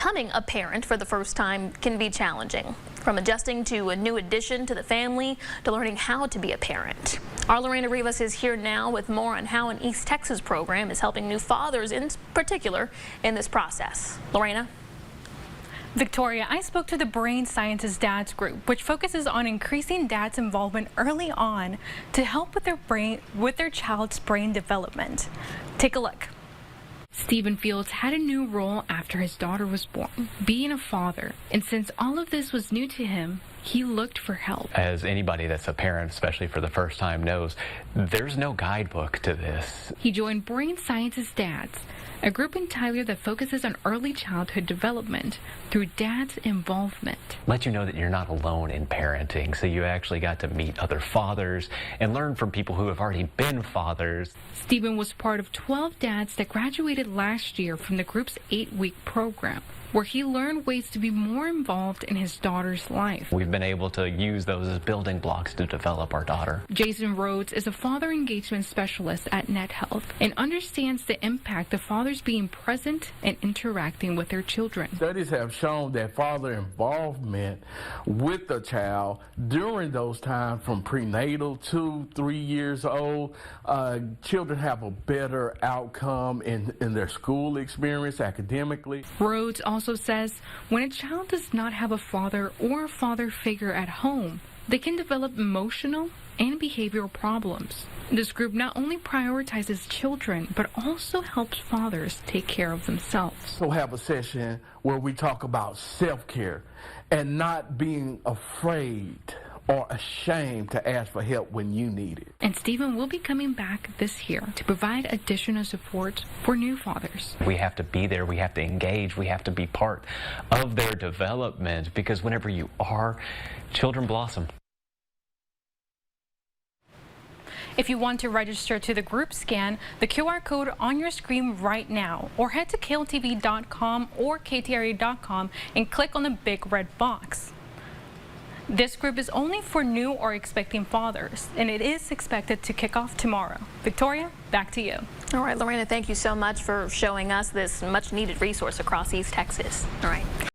Becoming a parent for the first time can be challenging, from adjusting to a new addition to the family to learning how to be a parent. Our Lorena Rivas is here now with more on how an East Texas program is helping new fathers in particular in this process. Lorena? Victoria, I spoke to the Brain Sciences Dads Group, which focuses on increasing dads' involvement early on to help with their child's brain development. Take a look. Stephen Fields had a new role after his daughter was born, being a father, and since all of this was new to him, he looked for help. As anybody that's a parent, especially for the first time, knows, there's no guidebook to this. He joined Brain Sciences Dads, a group in Tyler that focuses on early childhood development through dads' involvement. Let you know that you're not alone in parenting, so you actually got to meet other fathers and learn from people who have already been fathers. Stephen was part of 12 dads that graduated last year from the group's 8-week program, where he learned ways to be more involved in his daughter's life. We've been able to use those as building blocks to develop our daughter. Jason Rhodes is a father engagement specialist at NetHealth and understands the impact of fathers being present and interacting with their children. Studies have shown that father involvement with the child during those times from prenatal to 3 years old, children have a better outcome in their school experience academically. Rhodes also says when a child does not have a father or a father figure at home, they can develop emotional and behavioral problems. This group not only prioritizes children, but also helps fathers take care of themselves. We'll have a session where we talk about self-care and not being afraid or ashamed to ask for help when you need it. And Stephen will be coming back this year to provide additional support for new fathers. We have to be there, we have to engage, we have to be part of their development, because whenever you are, children blossom. If you want to register to the group, scan the QR code on your screen right now, or head to kltv.com or ktra.com and click on the big red box. This group is only for new or expecting fathers, and it is expected to kick off tomorrow. Victoria, back to you. All right, Lorena, thank you so much for showing us this much needed resource across East Texas. All right.